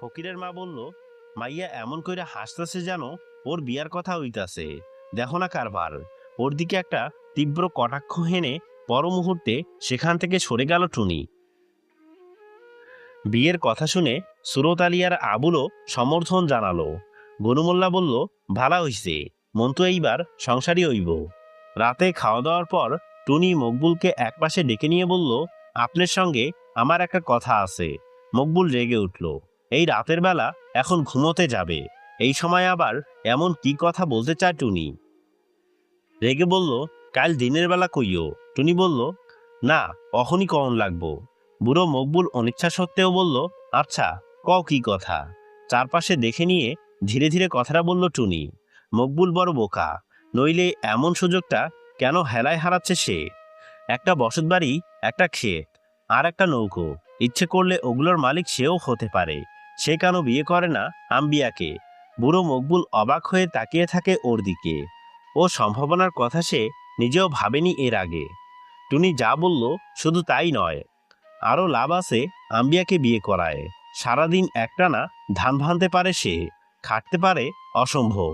ফকিরের মা বলল, মাইয়া এমন কইরা হাসতেছে যেন ওর বিয়ার কথা হইতাছে। দেখো না কারবার। ওর দিকে একটা তীব্র কটাক্ষ হেনে পর মুহূর্তে সেখান থেকে সরে গেল টুনি। বিয়ের কথা শুনে সুরত আলী আর আবুলও সমর্থন জানালো। গনুমোল্লা বলল, ভালা হইছে, মন তো এইবার সংসারই হইব। রাতে খাওয়া দাওয়ার পর টুনি মকবুলকে একপাশে ডেকে নিয়ে বলল, আপনার সঙ্গে আমার একটা কথা আছে। মকবুল রেগে উঠল। এই রাতের বেলা এখন ঘুমোতে যাবে, এই সময় আবার এমন কি কথা বলতে চায় টুনি? রেগে বলল, কাল দিনের বেলা কইও। টুনি বলল, না, অখনই কখন লাগবো। বুড়ো মকবুল অনিচ্ছা সত্ত্বেও বলল, আচ্ছা, কও কি কথা। চারপাশে দেখে নিয়ে ধীরে ধীরে কথাটা বলল টুনি। মকবুল বড় বোকা, নইলে এমন সুযোগটা কেন হেলায় হারাচ্ছে সে? একটা বসত বাড়ি, একটা ক্ষেত, আর একটা নৌকো, ইচ্ছে করলে ওগুলোর মালিক সেও হতে পারে। সে কেন বিয়ে করে না আম্বিয়াকে? বুড়ো মকবুল অবাক হয়ে তাকিয়ে থাকে ওর দিকে। ও সম্ভাবনার কথা সে নিজেও ভাবেনি এর আগে। টুনি যা বলল শুধু তাই নয়, আরও লাভ আছে আম্বিয়াকে বিয়ে করায়। সারাদিন একটানা ধান ভানতে পারে সে, খাটতে পারে অসম্ভব।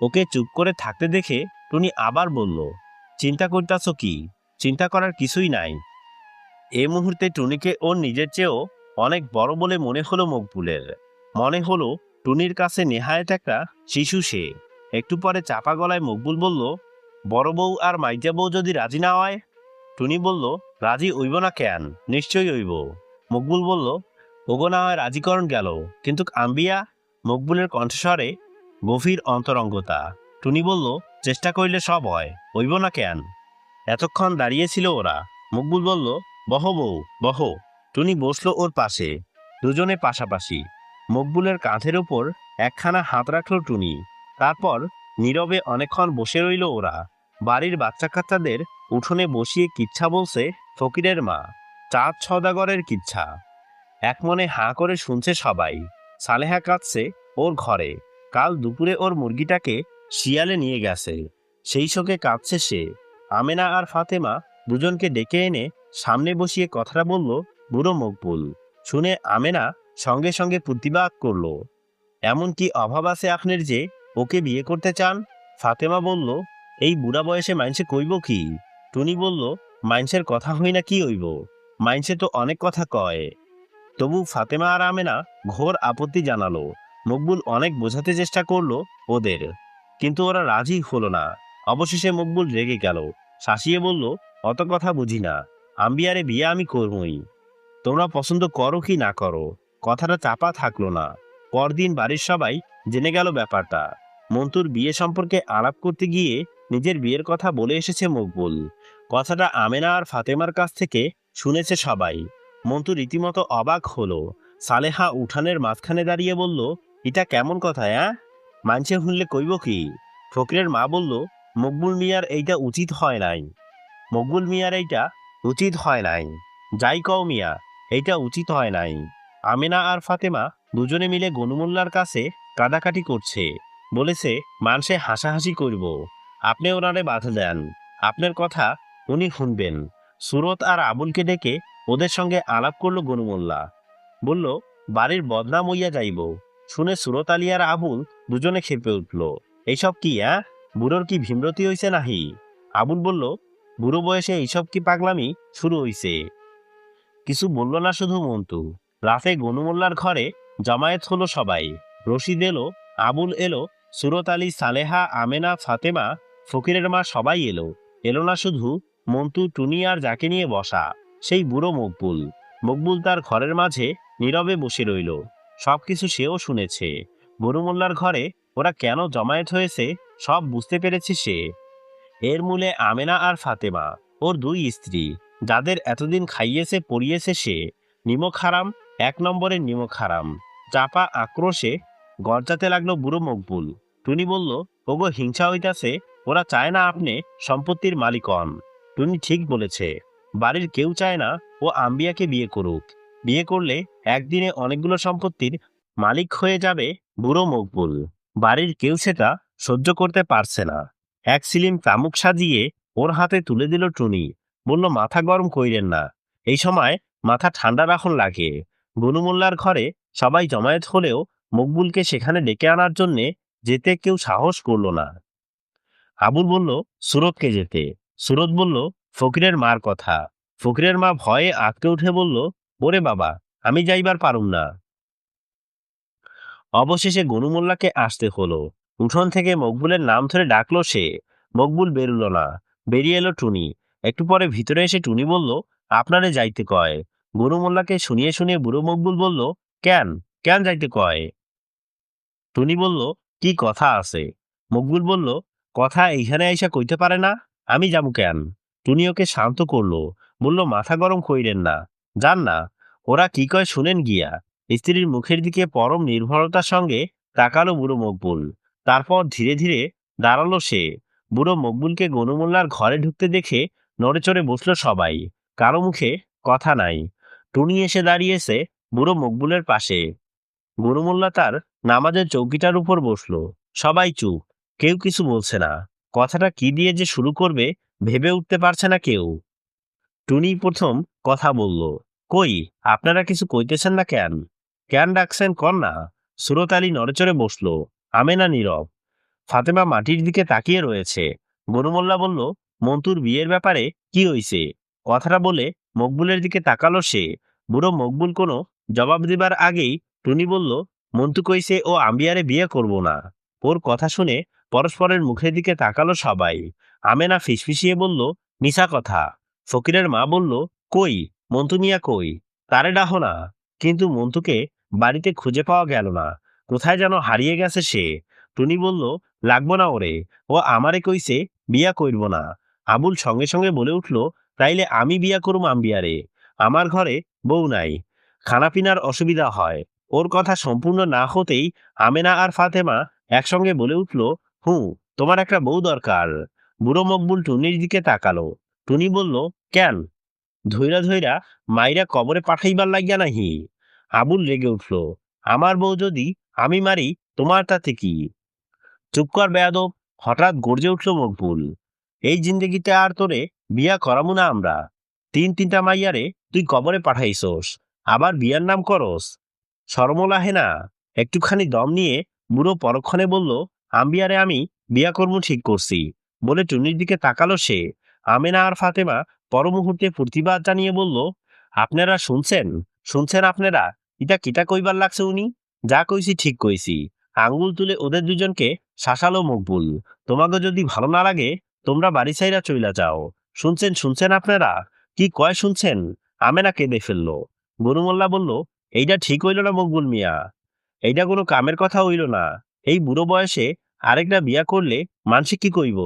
ওকে চুপ করে থাকতে দেখে টুনি আবার বলল, চিন্তা করতেছ কি? চিন্তা করার কিছুই নাই। এই মুহূর্তে টুনিকে ওর নিজের চেয়েও অনেক বড় বলে মনে হলো মকবুলের। মনে হলো টুনির কাছে নেহায়েত একটা শিশু সে। একটু পরে চাপা গলায় মকবুল বলল, বড় বউ আর মাইজা বউ যদি রাজি না হয়? টুনি বলল, রাজি হইব না কেন, নিশ্চয়ই হইব। মকবুল বলল, ওগো না হয় রাজিকরণ গেল, কিন্তু আম্বিয়া? মকবুলের কণ্ঠস্বরে গভীর অন্তরঙ্গতা। টুনি বলল, চেষ্টা করিলে সব হয়, হইব না কেন? এতক্ষণ দাঁড়িয়েছিল ওরা। মকবুল বলল, বহ বউ, বহ। টুনি বসলো ওর পাশে, দুজনে পাশাপাশি। মকবুলের কাঁধের ওপর একখানা হাত রাখল টুনি। তারপর নীরবে অনেকক্ষণ বসে রইল ওরা। বাড়ির বাচ্চা কাচ্চাদের উঠোনে বসিয়ে কিচ্ছা বলছে ফকিরের মা, চাঁদ সওদাগরের কিচ্ছা। এক মনে হাঁ করে শুনছে সবাই। সালেহা কাঁদছে ওর ঘরে, কাল দুপুরে ওর মুরগিটাকে শিয়ালে নিয়ে গেছে, সেই শোকে কাঁদছে সে। আমেনা আর ফাতেমা দুজনকে ডেকে এনে সামনে বসিয়ে কথাটা বলল বুড়ো মকবুল। শুনে আমেনা সঙ্গে সঙ্গে প্রতিবাদ করল, এমন কি অভাব আছে আপনার যে ওকে বিয়ে করতে চান? ফাতেমা বলল, এই বুড়া বয়সে মাইনসে কইব কি? টুনি বলল, মাইনসের কথা হই না কি হইব, মাইনসে তো অনেক কথা কয়। তবু ফাতেমা আর আমেনা ঘোর আপত্তি জানালো। মকবুল অনেক বোঝাতে চেষ্টা করলো ওদের, কিন্তু ওরা রাজি হলো না। অবশেষে মকবুল রেগে গেল, শাসিয়ে বলল, অত কথা বুঝি না, আম্বিয়ারে বিয়ে আমি করবই, তোমরা পছন্দ করো কি না করো। কথাটা চাপা থাকলো না। পরদিন বাড়ির সবাই জেনে গেল ব্যাপারটা। মন্টুর বিয়ে সম্পর্কে আলাপ করতে গিয়ে নিজের বিয়ের কথা বলে এসেছে মকবুল। কথাটা আমেনা আর ফাতেমার কাছ থেকে শুনেছে সবাই। মন্টু রীতিমতো অবাক হলো। সালেহা উঠানের মাঝখানে দাঁড়িয়ে বলল, এটা কেমন কথা? মানছে শুনলে কইব কি? ফকিরের মা বলল, মকবুল মিয়ার এইটা উচিত হয় নাই। মকবুল মিয়ার এইটা উচিত হয় নাই। যাই কও মিয়া, এইটা উচিত হয় নাই। আমেনা আর ফাতেমা দুজনে মিলে গনুমুল্লার কাছে কাদাকাটি করছে। বলেছে মানুষে হাসাহাসি করব, আপনি ওনারে বাধা দেন, আপনার কথা উনি শুনবেন। সুরত আর আবুলকে ডেকে ওদের সঙ্গে আলাপ করলো গনুমুল্লা। বলল, বাড়ির বদনাম হইয়া যাইব। শুনে সুরত আলী আর আবুল দুজনে খেপে উঠল। এইসব কি? বুড়োর কি ভীমরতি হইছে নাহি? আবুল বলল, বুড়ো বয়সে এইসব কি পাগলামি শুরু হইছে? কিছু বলল না শুধু মন্টু। রাতে গনুমোল্লার ঘরে জমায়েত হলো সবাই। রশিদ এলো, আবুল এলো, সুরত আলী, সালেহা, আমেনা, ফাতেমা, ফকিরের মা সবাই এলো। এলো না শুধু মন্টু, টুনি আর যাকে নিয়ে বসা সেই বুড়ো মকবুল। মকবুল তার ঘরের মাঝে নীরবে বসে রইল। সবকিছু সেও শুনেছে। গনুমোল্লার ঘরে ওরা কেন জমায়েত হয়েছে সব বুঝতে পেরেছে সে। এর মূলে আমেনা আর ফাতেমা, ওর দুই স্ত্রী, যাদের এতদিন খাইয়েছে পরিয়েছে সে। নিমক হারাম, এক নম্বরের নিমক হারাম। চাপা আক্রোশে গর্জাতে লাগলো বুড়ো মকবুল। টুনি বলল, ওগো হিংসা হইতাছে, ওরা চায় না আপনি সম্পত্তির মালিক হন। টুনি ঠিক বলেছে, বাড়ির কেউ চায় না ও আম্বিয়াকে বিয়ে করুক। বিয়ে করলে একদিনে অনেকগুলো সম্পত্তির মালিক হয়ে যাবে বুড়ো মকবুল। বাড়ির কেউ সেটা সহ্য করতে পারছে না। এক সিলিম চামুক সাজিয়ে ওর হাতে তুলে দিল টুনি। বলল, মাথা গরম কইরেন না, এই সময় মাথা ঠান্ডা রাখুন লাগে। গনুমোল্লার ঘরে সবাই জমায়েত হলেও মকবুলকে সেখানে ডেকে আনার জন্যে যেতে কেউ সাহস করল না। আবুল বলল সুরতকে যেতে। সুরত বলল ফকিরের মার কথা। ফকিরের মা ভয়ে আঁতকে উঠে বলল, ওরে বাবা, আমি যাইবার পারুম না। অবশেষে গনুমোল্লাকে আসতে হলো। উঠোন থেকে মকবুলের নাম ধরে ডাকলো সে। মকবুল বেরুল না। বেরিয়ে এলো টুনি। একটু পরে ভিতরে এসে টুনি বলল, আপনারে যাইতে কয়। গনুমোল্লাকে শুনিয়ে শুনিয়ে বুড়ো মকবুল বলল, কেন, কেন যাইতে কয়? টুনি বলল, কি কথা আছে? মকবুল বলল, কথা এইখানে আইসা কইতে পারে না, আমি যাবো কেন? টুনি ওকে শান্ত করলো, বলল, মাথা গরম কইরেন না, যান না। ওরা কি কয় শুনেন গিয়া। স্ত্রীর মুখের দিকে পরম নির্ভরতার সঙ্গে তাকালো বুড়ো মকবুল। তারপর ধীরে ধীরে দাঁড়ালো সে। বুড়ো মকবুলকে গনুমোল্লার ঘরে ঢুকতে দেখে নড়ে চড়ে বসলো সবাই। কারো মুখে কথা নাই। টুনি এসে দাঁড়িয়েছে বুড়ো মকবুলের পাশে। গরুমোল্লা তার নামাজের চৌকিটার উপর বসলো। সবাই চুপ, কেউ কিছু বলছে না। কথাটা কি দিয়ে যে শুরু করবে ভেবে উঠতে পারছে না কেউ। টুনি প্রথম কথা বলল, কই, আপনারা কিছু কইতেছেন না কেন? কেন ডাকছেন কন না। সুরত আলী নড়েচড়ে বসলো। আমেনা নীরব। ফাতেমা মাটির দিকে তাকিয়ে রয়েছে। গরুমোল্লা বলল, মন্তুর বিয়ের ব্যাপারে কি হইছে? কথাটা বলে মকবুলের দিকে তাকালো সে। বুড়ো মকবুল কোনো জবাব দিবার আগেই টুনি বলল, মন্টু কইছে ও আম্বিয়ারে বিয়ে করব না। ওর কথা শুনে পরস্পরের মুখের দিকে তাকালো সবাই। আমেনা ফিসফিসিয়ে বলল, মিছা কথা। ফকিরের মা বলল, কই, মন্টু মিয়া কই? তারে ডাহো না। কিন্তু মন্টুকে বাড়িতে খুঁজে পাওয়া গেল না। কোথায় যেন হারিয়ে গেছে সে। টুনি বলল, লাগবো না ওরে, ও আমারে কইছে বিয়া করব না। আবুল সঙ্গে সঙ্গে বলে উঠল, তাইলে আমি বিয়া করুম আম্বিয়ারে। আমার ঘরে বউ নাই, খানাপিনার অসুবিধা হয়। ওর কথা সম্পূর্ণ না হতেই আমেনা আর ফাতেমা একসঙ্গে বলে উঠল, তোমার একটা বউ দরকার। বুড়ো মকবুল টুনির দিকে তাকালো। টুনি বলল, কেন, ধৈরা ধৈরা মাইরা কবরে পাঠাইবার লাগিয়া নাহি? আবুল রেগে উঠল, আমার বউ যদি আমি মারি তোমার তাতে কি? চুপ কর বেয়াদব। হঠাৎ গর্জে উঠল মকবুল, এই জিন্দেগিতে আর তোরে বিয়া করামু না আমরা। তিনটা মাইয়ারে তুই কবরে পাঠাইছস, আবার বিয়ার নাম করস? শরমলাহে না? একটুখানি দম নিয়ে বুড়ো পরক্ষণে বলল, আম্বিয়ারে আমি বিয়া কর্ম ঠিক করছি। বলে টুনির দিকে তাকালো সে। আমেনা আর ফাতেমা পর মুহূর্তে প্রতিবাদ জানিয়ে বলল, আপনারা শুনছেন, শুনছেন আপনারা? ইটা কিটা কইবার লাগছে উনি? যা কইছি ঠিক কইছি। আঙ্গুল তুলে ওদের দুজনকে শাসালো মকবুল। তোমাকে যদি ভালো না লাগে তোমরা বাড়ি ছাইরা চইলা যাও। শুনছেন, শুনছেন আপনারা? কি কয় শুনছেন? আমেনা কেঁদে ফেললো। গরুমোল্লা বলল, এইটা ঠিক হইল না মকবুল মিয়া, এইটা কোনো কামের কথা হইল না। এই বুড়ো বয়সে আরেকটা বিয়া করলে মানসে কি কইব?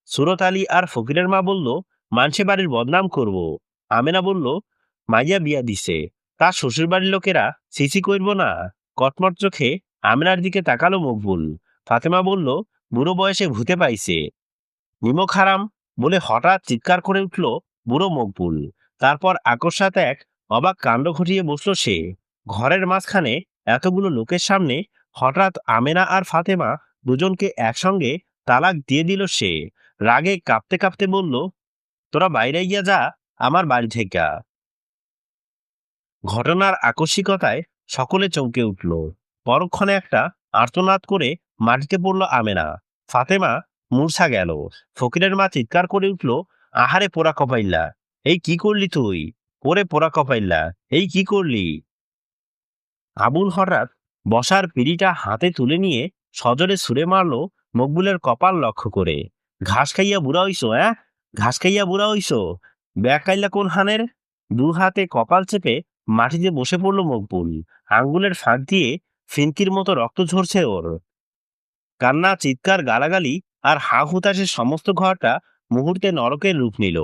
সুরত আলী আর ফকিরের মা বলল, মানসে বাড়ির বদনাম করব। আমেনা বলল, মাইয়া বিয়া দিছে, তার শ্বশুর বাড়ির লোকেরা সিসি করব না? কটমট চোখে আমেনার দিকে তাকালো মকবুল। ফাতেমা বলল, বুড়ো বয়সে ভূতে পাইছে, নিমক হারাম। বলে হঠাৎ চিৎকার করে উঠল বুড়ো মকবুল। তারপর আকস্মাত এক অবাক কাণ্ড ঘটিয়ে বসল সে। ঘরের মাঝখানে এতগুলো লোকের সামনে হঠাৎ আমেনা আর ফাতেমা দুজনকে একসঙ্গে তালাক দিয়ে দিল সে। রাগে কাঁপতে কাঁপতে বলল, তোরা বাইরে গিয়া যা আমার বাড়ি থেকে। ঘটনার আকস্মিকতায় সকলে চমকে উঠল। পরক্ষণে একটা আর্তনাদ করে মাটিতে পড়ল আমেনা। ফাতেমা মূর্ছা গেল। ফকিরের মা চিৎকার করে উঠল, আহারে পোড়া কপাইল্লা, এই কি করলি তুই? ওরে পোড়া কপাইল্লা, এই কি করলি? আবুল হঠাৎ বসার পিঁড়িটা হাতে তুলে নিয়ে সজোরে ছুঁড়ে মারল মকবুলের কপাল লক্ষ্য করে। ঘাস খাইয়া বুড়া হইছো? ঘাস খাইয়া বুড়া হইছো? ব্যাকাইল্লা কোন হানের? দু হাতে কপাল চেপে মাটিতে বসে পড়ল মকবুল। আঙ্গুলের ফাঁক দিয়ে ফিনকির মতো রক্ত ঝরছে ওর। কান্না, চিৎকার, গালাগালি আর হা হুতাশের সমস্ত ঘরটা মুহূর্তে নরকের রূপ নিল।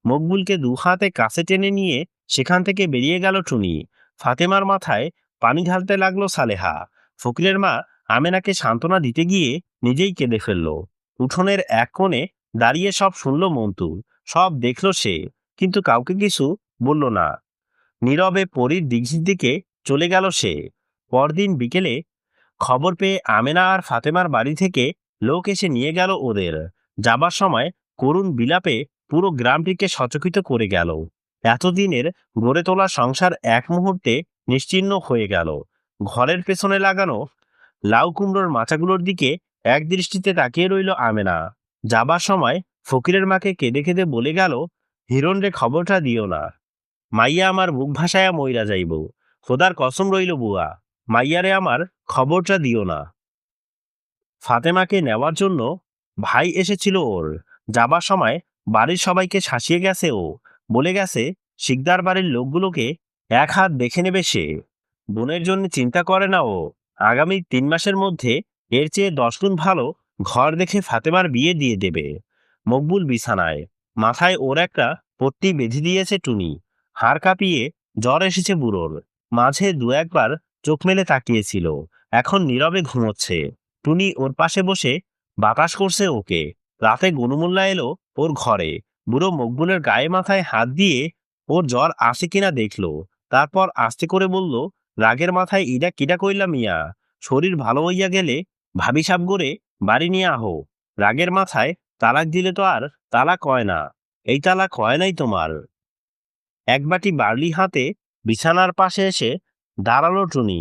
মকবুলকে দু হাতে কাছে টেনে নিয়ে সেখান থেকে বেরিয়ে গেল টুনি। ফাতেমার মাথায় পানি ঢালতে লাগলো সালেহা। ফকিরের মা আমেনাকে সান্ত্বনা দিতে গিয়ে নিজেই কেঁদে ফেলল। উঠোনের এক কোণে দাঁড়িয়ে সব শুনল মন্টু, সব দেখল সে, কিন্তু কাউকে কিছু বলল না। নীরবে পরীর দিঘির দিকে চলে গেল সে। পরদিন বিকেলে খবর পেয়ে আমেনা আর ফাতেমার বাড়ি থেকে লোক এসে নিয়ে গেল ওদের। যাবার সময় করুণ বিলাপে পুরো গ্রামটিকে সচকিত করে গেল। এতদিনের গড়ে তোলা সংসার এক মুহূর্তে নিশ্চিহ্ন হয়ে গেল। ঘরের পেছনে লাগানো লাউ কুমড়োর মাচাগুলোর দিকে এক দৃষ্টিতে তাকিয়ে রইল আমেনা। যাবার সময় ফকিরের মাকে কেঁদে কেঁদে বলে গেল, হিরণ রে খবরটা দিও না, মাইয়া আমার মুখ ভাসায়া মইরা যাইব। খোদার কসম রইল বুয়া, মাইয়ারে আমার খবরটা দিও না। ফাতেমাকে নেওয়ার জন্য ভাই এসেছিল ওর। যাবার সময় বাড়ির সবাইকে শাসিয়ে গেছে ও, বলে গেছে শিকদার বাড়ির লোকগুলোকে এক হাত দেখে নেবে সে। বোনের জন্য চিন্তা করে না ও, আগামী 3 মাসের মধ্যে এর চেয়ে 10 গুণ ভালো ঘর দেখে ফাতেমার বিয়ে দিয়ে দেবে। মকবুল বিছানায়, মাথায় ওর একটা পট্টি বেঁধে দিয়েছে টুনি। হাড় কাঁপিয়ে জ্বর এসেছে বুড়োর। মাঝে 2-1 বার চোখ মেলে তাকিয়েছিল, এখন নীরবে ঘুমোচ্ছে। টুনি ওর পাশে বসে বাতাস করছে ওকে। রাতে গনুমুল্লা এলো ওর ঘরে। বুড়ো মকবুলের গায়ে মাথায় হাত দিয়ে ওর জ্বর আসে কিনা দেখলো, তারপর আস্তে করে বলল, রাগের মাথায় ইডা কিডা কইলা মিয়া, শরীর ভালো হইয়া গেলে ভাবি সাব করে বাড়ি নিয়ে আহো। রাগের মাথায় তালাক দিলে তো আর তালাক হয় না, এই তালাক হয় নাই তোমার। এক বাটি বার্লি হাতে বিছানার পাশে এসে দাঁড়ালো টুনি।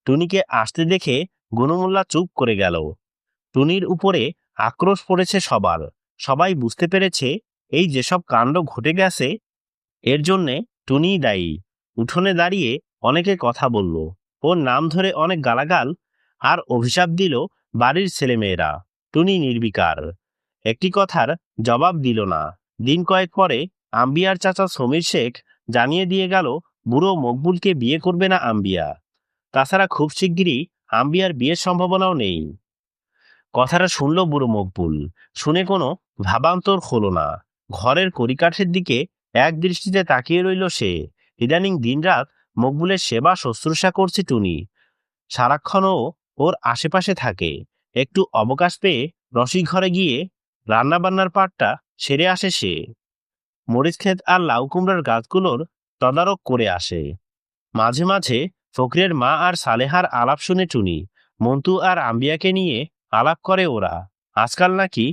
টুনিকে আসতে দেখে গনুমুল্লা চুপ করে গেল। টুনির উপরে আক্রোশ পড়েছে সবার। সবাই বুঝতে পেরেছে এই যেসব কাণ্ড ঘটে গেছে এর জন্যে টুনিই দায়ী। উঠোনে দাঁড়িয়ে অনেকে কথা বলল, ওর নাম ধরে অনেক গালাগাল আর অভিশাপ দিল বাড়ির ছেলেমেয়েরা। টুনি নির্বিকার, একটি কথার জবাব দিল না। দিন কয়েক পরে আম্বিয়ার চাচা সমীর শেখ জানিয়ে দিয়ে গেল বুড়ো মকবুলকে বিয়ে করবে না আম্বিয়া। তাছাড়া খুব শিগগিরই আম্বিয়ার বিয়ের সম্ভাবনাও নেই। কথাটা শুনল বুড়ো মকবুল, শুনে কোনো ভাবান্তর হলো না। ঘরের কড়িকাঠের দিকে এক দৃষ্টিতে তাকিয়ে রইল সে। ইদানিং দিনরাত মকবুলের সেবা শুশ্রূষা করছে টুনি, সারাক্ষণও ওর আশেপাশে থাকে। একটু অবকাশ পেয়ে রসিক ঘরে গিয়ে রান্নাবান্নার পাটটা সেরে আসে সে। মরিচ ক্ষেত আর লাউ কুমড়ার গাছগুলোর তদারক করে আসে। মাঝে মাঝে ফকরের মা আর সালেহার আলাপ শুনে টুনি। মন্টু আর আম্বিয়াকে নিয়ে আলাপ করে ওরা। আজকাল নাকি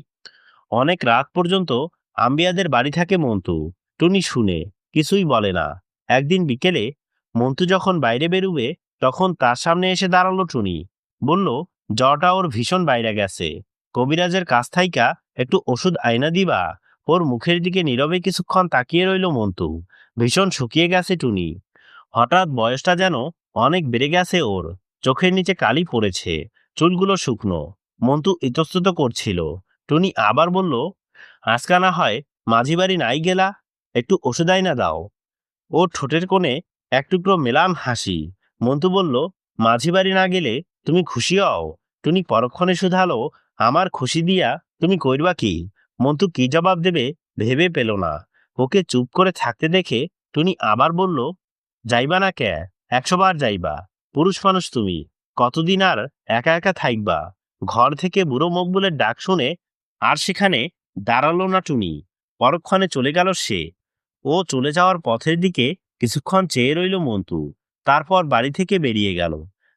অনেক রাত পর্যন্ত আম্বিয়াদের বাড়ি থাকে মন্টু। টুনি শুনে কিছুই বলে না। একদিন বিকেলে মন্টু যখন বাইরে বেরুবে তখন তার সামনে এসে দাঁড়ালো টুনি। বলল, জ্বরটা ওর ভীষণ বাইরে গেছে, কবিরাজের কাছ থাইকা একটু ওষুধ আইনা দিবা। ওর মুখের দিকে নীরবে কিছুক্ষণ তাকিয়ে রইল মন্টু। ভীষণ শুকিয়ে গেছে টুনি। হঠাৎ বয়সটা যেন অনেক বেড়ে গেছে ওর। চোখের নিচে কালি পড়েছে, চুলগুলো শুকনো। মন্টু ইতস্তত করছিল। টুনি আবার বলল, আজকা না হয় মাঝি বাড়ি নাই গেলা, একটু ওষুধ আইনা দাও। ওর ঠোঁটের কোণে এক টুকরো মেলাম হাসি। মন্টু বলল, মাঝি বাড়ি না গেলে তুমি খুশি হও? টুনি পরক্ষণে শুধালো, আমার খুশি দিয়া তুমি কইরবা কি? মন্টু কি জবাব দেবে ভেবে পেল না। ওকে চুপ করে থাকতে দেখে টুনি আবার বলল, যাইবা না কে? 100 বার যাইবা, পুরুষ মানুষ তুমি, কতদিন আর একা একা থাকবা? ঘর থেকে বুড়ো মকবুলের ডাক শুনে আর সেখানে দাঁড়ালো না টুনি। পরক্ষণে চলে গেল সে। ও চলে যাওয়ার পথের দিকে কিছুক্ষণ চেয়ে রইল মন্টু, তারপর বাড়ি থেকে বেরিয়ে গেল।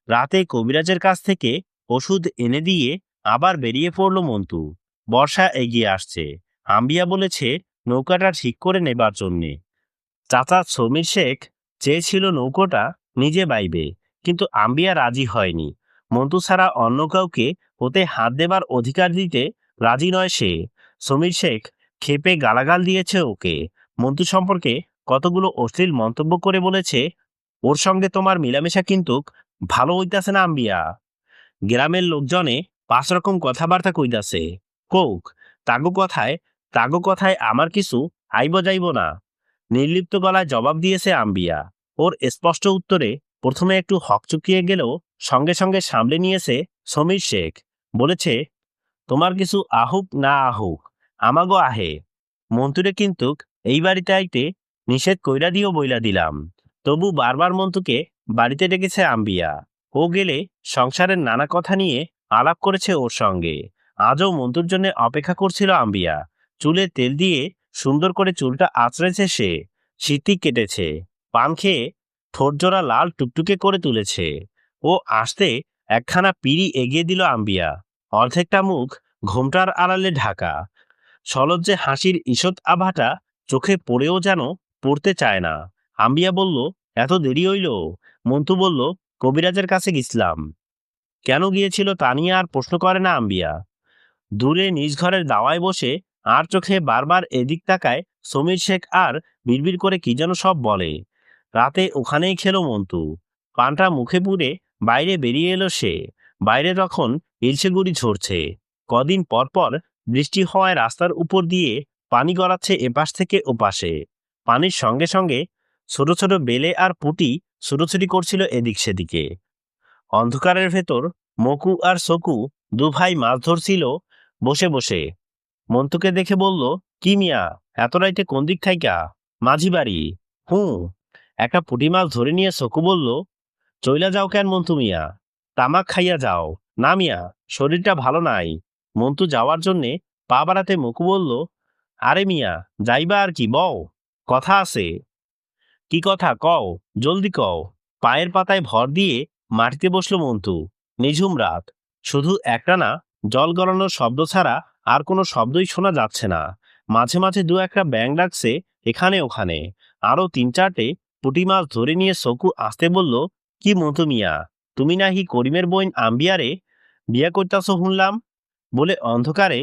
রাতে কবিরাজের কাছ থেকে ওষুধ এনে দিয়ে আবার বেরিয়ে পড়ল মন্টু। বর্ষা এগিয়ে আসছে। আম্বিয়া বলেছে নৌকাটা ঠিক করে নেবার জন্যে। চাচা সমীর শেখ চেয়েছিল নৌকোটা নিজে বাইবে, কিন্তু আম্বিয়া রাজি হয়নি। মন্টু ছাড়া অন্য কাউকে ওতে হাত দেবার অধিকার দিতে রাজি নয় সে। সমীর শেখ ক্ষেপে গালাগাল দিয়েছে ওকে। মন্টু সম্পর্কে কতগুলো অশ্লীল মন্তব্য করে বলেছে, ওর সঙ্গে তোমার মিলামেশা কিন্তু ভালো হইতাছে না আম্বিয়া। গ্রামের লোকজনে 5 রকম কথাবার্তা কইতাছে। কোক, তাগো কথায় আমার কিছু আইব যাইব না। নির্লিপ্ত গলায় জবাব দিয়েছে আম্বিয়া। ওর স্পষ্ট উত্তরে প্রথমে একটু হকচকিয়ে গেলেও সঙ্গে সঙ্গে সামলে নিয়েছে সমীর শেখ। বলেছে, তোমার কিছু আহুক না আহুক, আমাগো আহে। মন্টুরে কিন্তু এই বাড়িতে আইতে নিষেধ কইরা দিও বইলা দিলাম। তবু বারবার মন্টুকে বাড়িতে ডেকেছে আম্বিয়া। ও গেলে সংসারের নানা কথা নিয়ে আলাপ করেছে ওর সঙ্গে। আজও মন্টুর জন্য অপেক্ষা করছিল আম্বিয়া। চুলে তেল দিয়ে সুন্দর করে চুলটা আঁচড়েছে সে। শীতি কেটেছে, পান খেয়ে ঠোঁটজোড়া লাল টুকটুকে করে তুলেছে। ও আসতে একখানা পিঁড়ি এগিয়ে দিল আম্বিয়া। অর্ধেকটা মুখ ঘোমটার আড়ালে ঢাকা। সলজ্জে হাসির ঈষৎ আভাটা চোখে পড়েও যেন পড়তে চায় না। আম্বিয়া বলল, এত দেরি হইল? মন্টু বলল, কবিরাজের কাছে গেছিলাম। কেন গিয়েছিল তা নিয়ে আর প্রশ্ন করে না আম্বিয়া। দূরে নিজ ঘরের দাওয়ায় বসে আর চোখে বারবার এদিক তাকায় সমীর শেখ আর বিড়বিড় করে কি যেন সব বলে। রাতে ওখানেই খেলো মন্টু। পানটা মুখে পুরে বাইরে বেরিয়ে এলো সে। বাইরে তখন ইলশে গুড়ি ঝরছে। কদিন পর পর বৃষ্টি হওয়ায় রাস্তার উপর দিয়ে পানি গড়াচ্ছে এপাশ থেকে ওপাশে। পানির সঙ্গে সঙ্গে ছোট ছোট বেলে আর পুঁটি ছুটোছুটি করছিল এদিক সেদিকে। অন্ধকারের ভেতর মকু আর সকু দু ভাই মাছ ধরছিল বসে বসে। মন্তুকে দেখে বলল, কি মিয়া, এত রাইতে কোন দিক থাইকা? মাঝি বাড়ি। হুঁ। একটা পুঁটি মাছ ধরে নিয়ে সকু বলল, চইলা যাও কেন মন্টু মিয়া? তামাক খাইয়া যাও। না মিয়া, শরীরটা ভালো নাই। মন্টু যাওয়ার জন্যে পা বাড়াতে মকু বলল, আরে মিয়া, যাইবা আর কি, বও। কথা আছে। কি কথা কও, জলদি কও। পায়ের পাতায় ভর দিয়ে মাটিতে বসলো মন্টু। নিঝুম রাত, শুধু একটানা জল গড়ানোর শব্দ ছাড়া আর কোনো শব্দই শোনা যাচ্ছে না। মাঝে মাঝে দু একটা ব্যাঙ ডাকছে এখানে ওখানে। আরো তিন চারটে পুঁটি মাছ ধরে নিয়ে সকু আসতে বলল, কি মন্টু মিয়া, তুমি নাহি করিমের বইন আম্বিয়ারে বিয়া করতেছ শুনলাম। বলে অন্ধকারে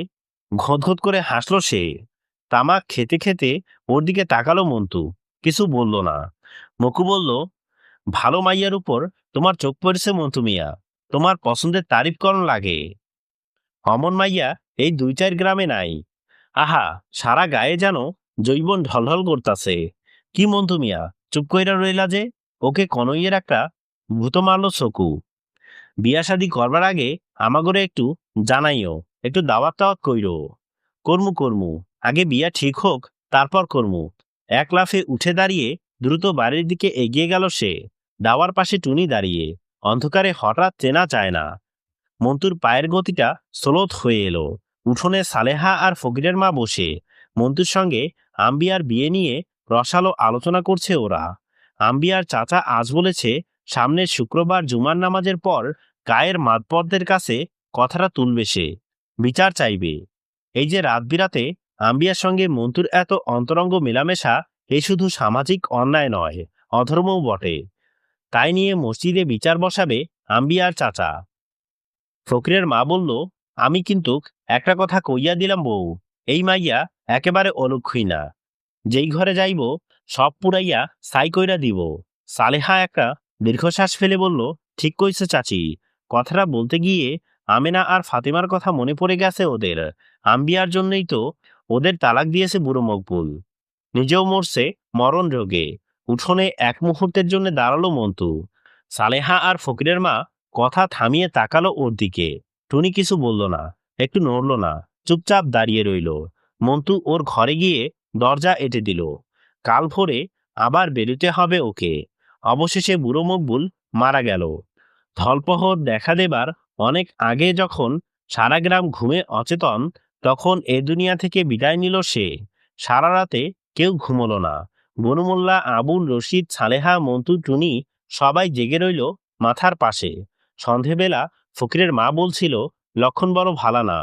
ঘোঁত করে হাসলো সে। তামাক খেতে খেতে ওর দিকে তাকালো মন্টু, কিছু বলল না। মকু বলল, ভালো মাইয়ার উপর তোমার চোখ পড়েছে মন্টু মিয়া, তোমার পছন্দের তারিফ করন লাগে। অমন মাইয়া এই দুই চার গ্রামে নাই। আহা, সারা গায়ে যেন জৈবন ঢলঢল করতাছে। কি মন্টু মিয়া, চুপ কইরা রইলা যে? ওকে কনইয়ের একটা ভূত মারল সকু। বিয়া শাদি করবার আগে আমাগরে একটু জানাইও, একটু দাওয়াত টাওয়াত কইরো। কর্মু কর্মু, আগে বিয়া ঠিক হোক, তারপর কর্মু। এক লাফে উঠে দাঁড়িয়ে দ্রুত বাড়ির দিকে এগিয়ে গেল সে। দাওয়ার পাশে টুনি দাঁড়িয়ে। অন্ধকারে হঠাৎ চেনা চায় না। মন্টুর পায়ের গতিটা স্লোথ হয়ে এলো। উঠোনে সালেহা আর ফকিরের মা বসে মন্টুর সঙ্গে আম্বিয়ার বিয়ে নিয়ে রসালো আলোচনা করছে ওরা। আম্বিয়ার চাচা আজ বলেছে সামনের শুক্রবার জুমার নামাজের পর গায়ের মাতবরদের কাছে কথাটা তুলবে সে, বিচার চাইবে। এই যে রাত বিরাতে আম্বিয়ার সঙ্গে মন্টুর এত অন্তরঙ্গ মেলামেশা, এ শুধু সামাজিক অন্যায় নয়, অধর্মও বটে। তাই নিয়ে মসজিদে বিচার বসাবে আম্বিয়ার চাচা। ফকিরের মা বলল, আমি কিন্তু একটা কথা কইয়া দিলাম বউ, এই মাইয়া একেবারে অলক্ষী না। যেই ঘরে যাইব সব পুরাইয়া সাই কইরা দিব। সালেহা একটা দীর্ঘশ্বাস ফেলে বলল, ঠিক কইছে চাচি। কথাটা বলতে গিয়ে আমেনা আর ফাতেমার কথা মনে পড়ে গেছে ওদের। আম্বিয়ার জন্যই তো ওদের তালাক দিয়েছে বুড়ো মকবুল। নিজেও মরছে মরণ রোগে। উঠোনে এক মুহূর্তের জন্য দাঁড়ালো মন্টু। সালেহা আর ফকিরের মা কথা থামিয়ে তাকালো ওর দিকে। টুনি কিছু বলল না, একটু নড়ল না, চুপচাপ দাঁড়িয়ে রইল। মন্টু ওর ঘরে গিয়ে দরজা এঁটে দিল। কাল ভোরে আবার বেরোতে হবে ওকে। অবশেষে বুড়ো মকবুল মারা গেল। ধলপহর দেখা দেবার অনেক আগে যখন সারা গ্রাম ঘুমে অচেতন, তখন এ দুনিয়া থেকে বিদায় নিল সে। সারা রাতে কেউ ঘুমলো না। বনুমোল্লা, আবুল, রশিদ, সালেহা, মন্টু, টুনি সবাই জেগে রইল মাথার পাশে। সন্ধেবেলা ফকিরের মা বলছিল, লক্ষণ বড় ভালা না,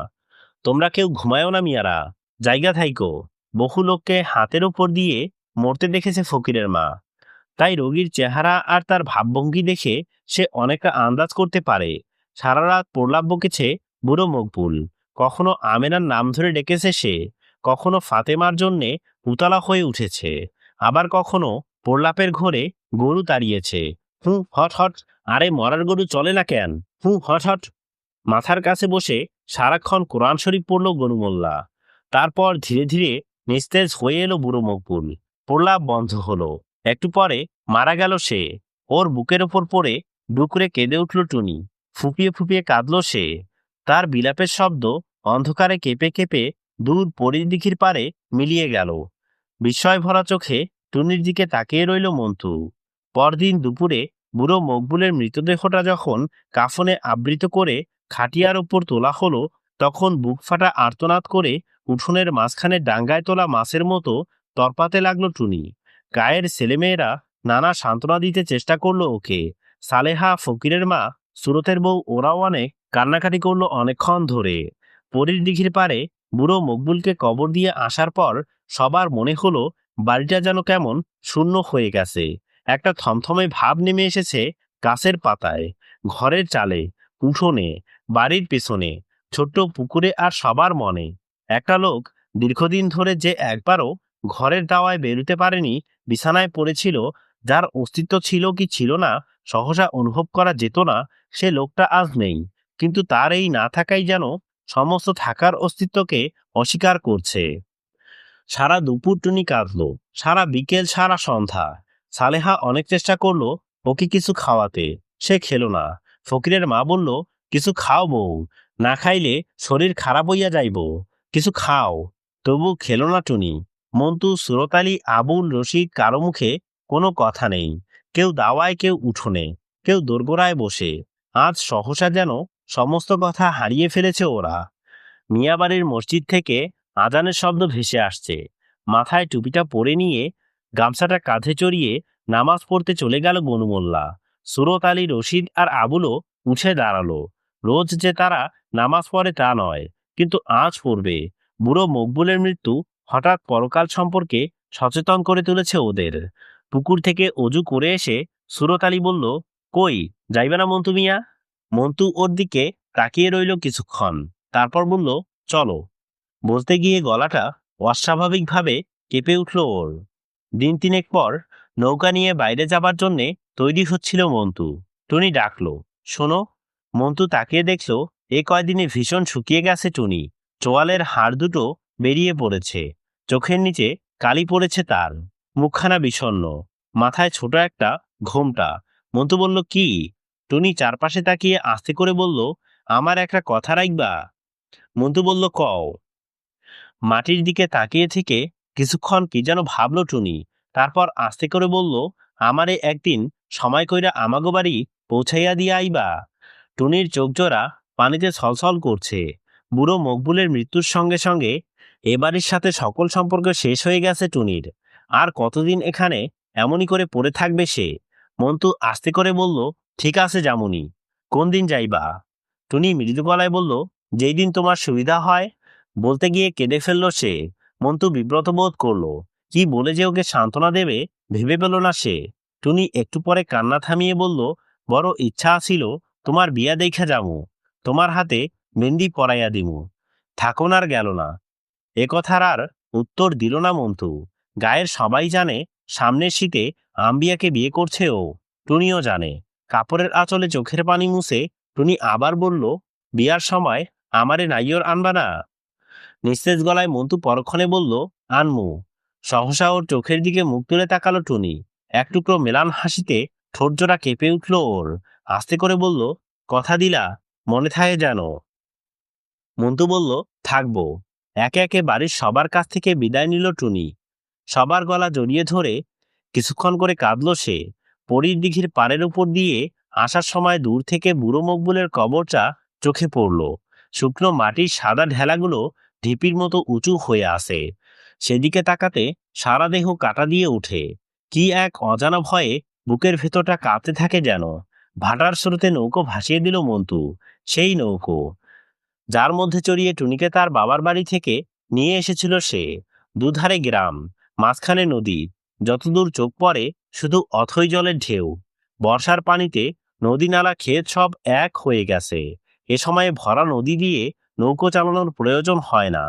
তোমরা কেউ ঘুমায়ও না মিয়ারা, জায়গা থাইকো। বহু লোককে হাতের উপর দিয়ে মরতে দেখেছে ফকিরের মা। তাই রোগীর চেহারা আর তার ভাবভঙ্গি দেখে সে অনেকটা আন্দাজ করতে পারে। সারা রাত প্রলাপ বকেছে বুড়ো মকবুল। কখনো আমেনার নাম ধরে ডেকেছে সে, কখনো ফাতেমার জন্যে উতলা হয়ে উঠেছে, আবার কখনো প্রলাপের ঘোরে গরু তাড়িয়েছে। হট হট, আরে মরার গরু চলে না কেন? Hot hot. মাথার কাছে বসে সারাক্ষণ কোরআন শরীফ পড়ল গনুমোল্লা। তারপর ধীরে ধীরে নিস্তেজ হয়ে এলো বুড়ো মকবুল। প্রলাপ বন্ধ হলো। একটু পরে মারা গেল সে। ওর বুকের ওপর পড়ে ডুকরে কেঁদে উঠল টুনি। ফুপিয়ে ফুপিয়ে কাঁদল সে। তার বিলাপের শব্দ অন্ধকারে কেঁপে কেঁপে দূর পরিদিঘির পারে মিলিয়ে গেল। বিস্ময় ভরা চোখে টুনির দিকে তাকিয়ে রইল মন্টু। পরদিন দুপুরে বুড়ো মকবুলের মৃতদেহটা যখন কাফনে আবৃত করে খাটিয়ার ওপর তোলা হলো, তখন বুক ফাটা আর্তনাদ করে উঠোনের মাঝখানে ডাঙ্গায় তোলা মাছের মতো তরপাতে লাগলো টুনি। গায়ের ছেলেমেয়েরা নানা সান্ত্বনা দিতে চেষ্টা করলো ওকে। সালেহা, ফকিরের মা, সুরতের বউ, ওরাও অনেক কান্নাকাটি করলো অনেকক্ষণ ধরে। পরীর দিঘির পারে বুড়ো মকবুলকে কবর দিয়ে আসার পর সবার মনে হলো বাড়িটা যেন কেমন শূন্য হয়ে গেছে। একটা থমথমে ভাব নেমে এসেছে গাছের পাতায়, ঘরের চালে, উঠোনে, বাড়ির পেছনে, ছোট্ট পুকুরে আর সবার মনে। একটা লোক দীর্ঘদিন ধরে যে একবারও ঘরের দাওয়ায় বেরোতে পারেনি, বিছানায় পড়েছিল, যার অস্তিত্ব ছিল কি ছিল না সহসা অনুভব করা যেত না, সে লোকটা আজ নেই। কিন্তু তার এই না থাকাই যেন সমস্ত থাকার অস্তিত্বকে অস্বীকার করছে। সারা দুপুর টুনি কাঁদলো, সারা বিকেল, সারা সন্ধ্যা। সালেহা অনেক চেষ্টা করলো ওকে কিছু খাওয়াতে, সে খেলো না। ফকিরের মা বলল, কিছু খাও বউ, না খাইলে শরীর খারাপ হইয়া যাইব, কিছু খাও। তবু খেলো না টুনি। মন্টু, সুরত আলী, আবুল, রশিদ, কারো মুখে কোনো কথা নেই। কেউ দাওয়ায়, কেউ উঠোনে, কেউ দোরগোড়ায় বসে। আজ সহসা যেন সমস্ত কথা হারিয়ে ফেলেছে ওরা। মিয়াবাড়ির মসজিদ থেকে আজানের শব্দ ভেসে আসছে। মাথায় টুপিটা পরে নিয়ে গামছাটা কাঁধে চড়িয়ে নামাজ পড়তে চলে গেল বনুমোল্লা। সুরত আলী, রশিদ আর আবুলও উঠে দাঁড়ালো। রোজ যে তারা নামাজ পড়ে তা নয়, কিন্তু আজ পড়বে। বুড়ো মকবুলের মৃত্যু হঠাৎ পরকাল সম্পর্কে সচেতন করে তুলেছে ওদের। পুকুর থেকে অজু করে এসে সুরত আলী বলল, কই যাইবে না মন্টু মিয়া? মন্টু ওর দিকে তাকিয়ে রইল কিছুক্ষণ, তারপর বলল, চলো। বলতে গিয়ে গলাটা অস্বাভাবিকভাবে কেঁপে উঠল ওর। দিন তিনেক পর নৌকা নিয়ে বাইরে যাবার জন্যে তৈরি হচ্ছিল মন্টু। টুনি ডাকলো, শোনো। মন্টু তাকিয়ে দেখলো এ কয়দিনে ভীষণ শুকিয়ে গেছে টুনি। চোয়ালের হাড় দুটো বেরিয়ে পড়েছে, চোখের নিচে কালি পড়েছে তার, মুখখানা বিষণ্ণ, মাথায় ছোট একটা ঘোমটা। মন্টু বলল, কি? টুনি চারপাশে তাকিয়ে আস্তে করে বলল, আমার একটা কথা রাখবা? মন্টু বলল, কও। মাটির দিকে তাকিয়ে থেকে কিছুক্ষণ কি যেন ভাবলো টুনি, তারপর আস্তে করে বলল, আমারে একদিন সময় কইরা আমাগো বাড়ি পৌঁছাইয়া দিয়া আইবা। টুনির চোখ জোড়া পানিতে ছলছল করছে। বুড়ো মকবুলের মৃত্যুর সঙ্গে সঙ্গে এ বাড়ির সাথে সকল সম্পর্ক শেষ হয়ে গেছে টুনির। আর কতদিন এখানে এমনই করে পড়ে থাকবে সে? মন্টু আস্তে করে বলল, ঠিক আছে যামুনি। কোন দিন যাইবা? টুনি মৃদু গলায় বলল, যেই দিন তোমার সুবিধা হয়। বলতে গিয়ে কেঁদে ফেলল সে। মন্টু বিব্রত বোধ করলো। কি বলে যে ওকে সান্ত্বনা দেবে ভেবে পেল না সে। টুনি একটু পরে কান্না থামিয়ে বলল, বড় ইচ্ছা আছিল তোমার বিয়া দেখা যামু, তোমার হাতে মেহেন্দি পরাইয়া দিমু। থাকুন আর গেল না। এ কথার আর উত্তর দিল না মন্টু। গায়ের সবাই জানে সামনের শীতে আম্বিয়াকে বিয়ে করছে ও। টুনিও জানে। কাপড়ের আঁচলে চোখের পানি মুছে টুনি আবার বলল, বিয়ার সময় আমারে নাইয়র আনবা না? নিস্তেজ গলায় মন্টু পরক্ষণে বলল, আনমু। সহসা ওর চোখের দিকে মুখ তুলে তাকালো টুনি। এক টুকরো মেলান হাসিতে ঠোঁটজোড়া কেঁপে উঠল ওর। আস্তে করে বলল, কথা দিলা, মনে থাকে যেন? মন্টু বলল, থাকবো। একে একে বাড়ির সবার কাছ থেকে বিদায় নিল টুনি। সবার গলা জড়িয়ে ধরে কিছুক্ষণ করে কাঁদল সে। পরীর দিঘির পাড়ের উপর দিয়ে আসার সময় দূর থেকে বুড়ো মকবুলের কবরটা চোখে পড়ল। শুকনো মাটির সাদা ঢেলাগুলো ঢিপির মতো উঁচু হয়ে আসে। সেদিকে তাকাতে সারা দেহ কাটা দিয়ে উঠে। কি এক অজানা ভয়ে বুকের ভেতরটা কাঁপতে থাকে যেন। ভাটার স্রোতে নৌকো ভাসিয়ে দিল মন্টু। সেই নৌকো যার মধ্যে চড়িয়ে টুনিকে তার বাবার বাড়ি থেকে নিয়ে এসেছিল সে। দুধারে গ্রাম, মাঝখানে নদী, যতদূর চোখ পড়ে শুধু অথই জলের ঢেউ। বর্ষার পানিতে নদী নালা ক্ষেত সব এক হয়ে গেছে। এ সময়ে ভরা নদী দিয়ে নৌকো চালানোর প্রয়োজন হয় না।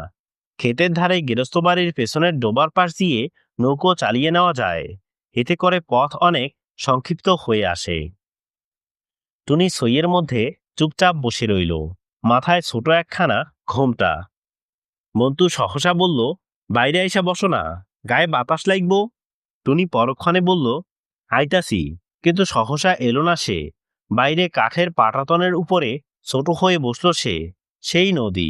ক্ষেতের ধারে গৃহস্থ বাড়ির পেছনের ডোবার পাশ দিয়ে নৌকো চালিয়ে নেওয়া যায়। এতে করে পথ অনেক সংক্ষিপ্ত হয়ে আসে। টুনি সইয়ের মধ্যে চুপচাপ বসে রইল, মাথায় ছোট একখানা ঘোমটা। মন্টু সহসা বলল, বাইরে এসে বসো না, গায়ে বাতাস লাগবো। টুনি পরক্ষণে বলল, আইতাছি। কিন্তু সহসা এলো না সে। বাইরে কাঠের পাটাতনের উপরে ছোট হয়ে বসল সে। সেই নদী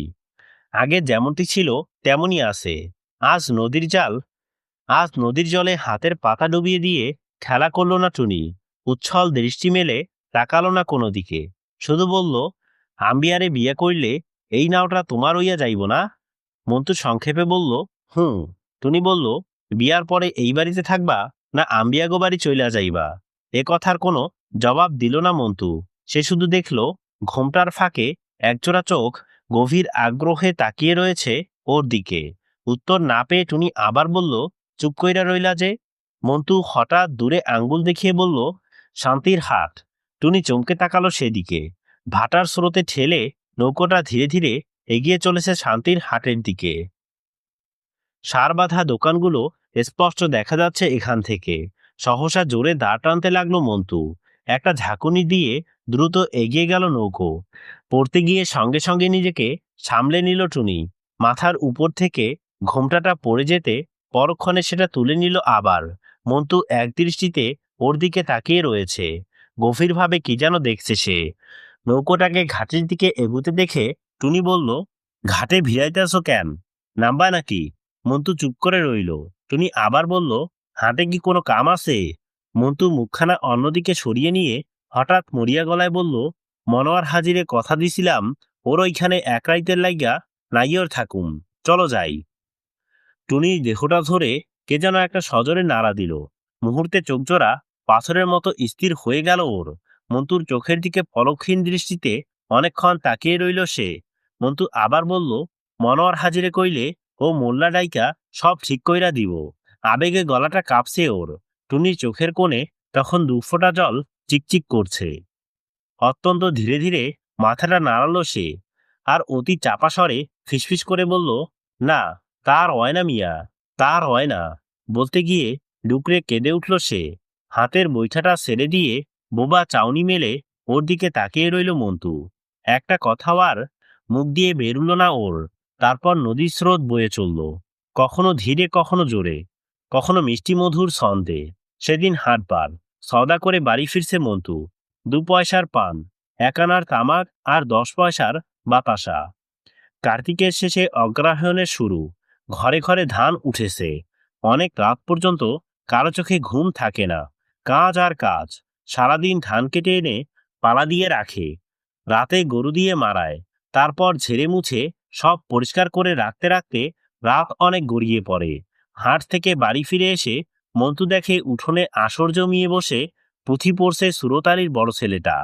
আগে যেমনটি ছিল তেমনই আছে। আজ নদীর জলে হাতের পাতা ডুবিয়ে দিয়ে খেলা করলো না টুনি। উচ্ছল দৃষ্টি মেলে তাকালো না কোনো দিকে। শুধু বলল, আম্বিয়ারে বিয়ে করলে এই নাওটা তোমার হইয়া যাইব না? মন্টু সংক্ষেপে বলল, হুঁ। টুনি বলল, বিয়ার পরে এই বাড়িতে থাকবা না আম্বিয়াগো বাড়ি চইলা যাইবা? এ কথার কোনো জবাব দিল না মন্টু। সে শুধু দেখল ঘোমটার ফাঁকে একজোড়া চোখ গভীর আগ্রহে তাকিয়ে রয়েছে ওর দিকে। উত্তর না পেয়ে টুনি আবার বলল, চুপ কইরা রইলা যে? মন্টু হঠাৎ দূরে আঙ্গুল দেখিয়ে বলল, শান্তির হাট। টুনি চমকে তাকালো সেদিকে। ভাটার স্রোতে ঠেলে নৌকোটা ধীরে ধীরে এগিয়ে চলেছে শান্তির হাটের দিকে। সার বাঁধা দোকানগুলো স্পষ্ট দেখা যাচ্ছে এখান থেকে। সহসা জোরে দাঁড় টানতে লাগলো মন্টু। একটা ঝাঁকুনি দিয়ে দ্রুত এগিয়ে গেল নৌকো। পড়তে গিয়ে সঙ্গে সঙ্গে নিজেকে সামলে নিল টুনি। মাথার উপর থেকে ঘোমটাটা পড়ে যেতে পরক্ষণে সেটা তুলে নিল আবার। মন্টু একদৃষ্টিতে ওর দিকে তাকিয়ে রয়েছে। গভীরভাবে কি যেন দেখছে সে। নৌকোটাকে ঘাটের দিকে এগুতে দেখে টুনি বলল, ঘাটে ভিড়াইতেছ কেন? নামবা নাকি? মন্টু চুপ করে রইল। টুনি আবার বলল, হাটে কি কোনো কাম আছে? মন্টু মুখখানা অন্যদিকে সরিয়ে নিয়ে হঠাৎ মরিয়া গলায় বলল, মনোয়ার হাজিরে কথা দিছিলাম ওর ওইখানে এক রাইতের লাইগা নাইয়র থাকুম, চলো যাই। টুনির দেহটা ধরে কে যেন একটা সজোরে নাড়া দিল। মুহূর্তে চোখজোড়া পাথরের মতো স্থির হয়ে গেল ওর। মন্টুর চোখের দিকে পলকহীন দৃষ্টিতে অনেকক্ষণ তাকিয়ে রইল সে। মন্টু আবার বলল, মনোয়ার হাজিরে কইলে ও মোল্লা ডাইকা সব ঠিক কইরা দিব। আবেগে গলাটা কাঁপছে ওর। টুনির চোখের কোণে তখন দুফোঁটা জল চিকচিক করছে। অত্যন্ত ধীরে ধীরে মাথাটা নাড়ালো সে। আর অতি চাপা স্বরে ফিসফিস করে বলল, না, তার হয় না মিয়া, তার হয় না। বলতে গিয়ে ডুকরে কেঁদে উঠল সে। হাতের বৈঠাটা ছেড়ে দিয়ে বোবা চাউনি মেলে ওর দিকে তাকিয়ে রইল মন্টু। একটা কথাও আর মুখ দিয়ে বেরুল না ওর। তারপর নদীর স্রোত বয়ে চলল, কখনো ধীরে কখনো জোরে, কখনো মিষ্টি মধুর ছন্দে। সেদিন হাটবার সওদা করে বাড়ি ফিরছে মন্টু। 2 পয়সার পান, 1 আনার তামাক আর 10 পয়সার বাতাসা। কার্তিকের শেষে অগ্রহায়ণের শুরু। ঘরে ঘরে ধান উঠেছে। অনেক রাত পর্যন্ত কারো চোখে ঘুম থাকে না। কাজ আর কাজ। সারাদিন ধান কেটে এনে পালা দিয়ে রাখে, রাতে গরু দিয়ে মারায়, তারপর ঝেড়ে মুছে সব পরিষ্কার করে রাখতে রাখতে রাত অনেক গড়িয়ে পড়ে। হাট থেকে বাড়ি ফিরে এসে মন্টু দেখে উঠোনে আসর জমিয়ে বসে পুঁথি পড়ছে সুরত আলীর বড় ছেলেটা।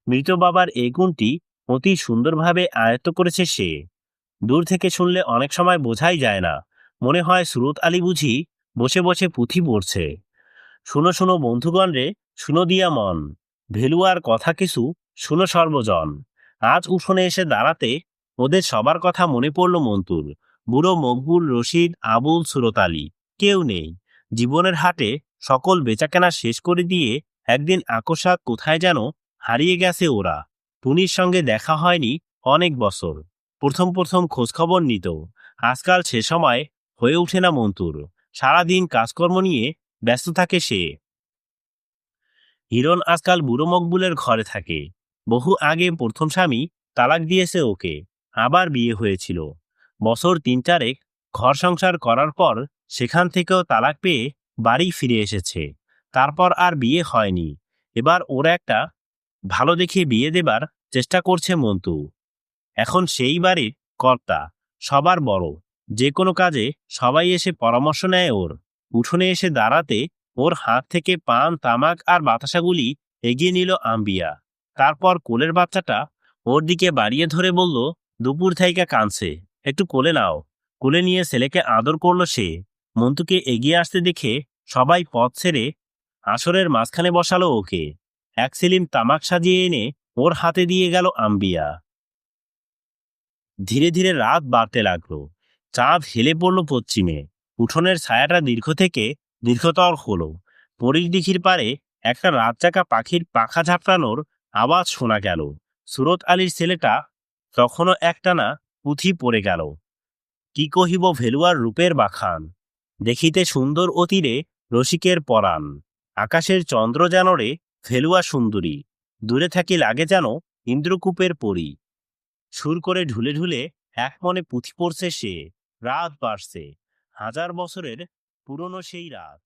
মৃত বাবার এই গুণটি অতি সুন্দরভাবে আয়ত্ত করেছে সে। দূর থেকে শুনলে অনেক সময় বোঝাই যায় না, মনে হয় সুরত আলী বুঝি বসে বসে পুঁথি পড়ছে। শুনো শুনো বন্ধুগণ রে, শুনো দিয়া মন, ভেলুয়ার কথা কিছু শুনো সর্বজন। আজ উঠোনে এসে দাঁড়াতে ওদের সবার কথা মনে পড়ল মন্টুর। বুড়ো মকবুল, রশিদ, আবুল, সুরত আলী কেউ নেই। জীবনের হাটে সকল বেচাকেনা শেষ করে দিয়ে একদিন আকস্মাৎ কোথায় যেন হারিয়ে গেছে ওরা। টুনির সঙ্গে দেখা হয়নি অনেক বছর। প্রথম প্রথম খোঁজখবর নিত। আজকাল সে সময় হয়ে ওঠে না মন্টুর। সারাদিন কাজকর্ম নিয়ে ব্যস্ত থাকে সে। হিরণ আজকাল বুড়ো মকবুলের ঘরে থাকে। বহু আগে প্রথম স্বামী তালাক দিয়েছে ওকে, আবার বিয়ে হয়েছিল। বছর 3-4 ঘর সংসার করার পর সেখান থেকেও তালাক পেয়ে বাড়ি ফিরে এসেছে। তারপর আর বিয়ে হয়নি। এবার ওরা একটা ভালো দেখে বিয়ে দেবার চেষ্টা করছে মন্টু। এখন সেই বাড়ির কর্তা, সবার বড়। যে কোনো কাজে সবাই এসে পরামর্শ নেয় ওর। উঠোনে এসে দাঁড়াতে ওর হাত থেকে পান, তামাক আর বাতাসাগুলি এগিয়ে নিল আম্বিয়া। তারপর কোলের বাচ্চাটা ওর দিকে বাড়িয়ে ধরে বলল, দুপুর থাইকা কাঁদছে, একটু কোলে নাও। কোলে নিয়ে ছেলেকে আদর করল সে। মন্টুকে এগিয়ে আসতে দেখে সবাই পথ ছেড়ে আসরের মাঝখানে বসালো ওকে। এক সেলিম তামাক সাজিয়ে এনে ওর হাতে দিয়ে গেল আম্বিয়া। ধীরে ধীরে রাত বাড়তে লাগলো। চাঁদ হেলে পড়ল পশ্চিমে। উঠোনের ছায়াটা দীর্ঘ থেকে দীর্ঘতর হলো। পরিদিঘির পারে একটা রাতজাগা পাখির পাখা ঝাপটানোর আওয়াজ শোনা গেল। সুরত আলীর ছেলেটা তখনও একটানা পুঁথি পড়ে গেল। কি কহিব ভেলুয়ার রূপের বাখান, দেখিতে সুন্দর অতীরে রসিকের পরাণ। আকাশের চন্দ্র যেন রে ভেলুয়া সুন্দরী, দূরে থাকি লাগে যেন ইন্দ্রকূপের পরী। সুর করে ঢুলে ঢুলে এক মনে পুঁথি পড়ছে সে। রাত বাড়ছে, 1000 বছরের পুরনো সেই রাত।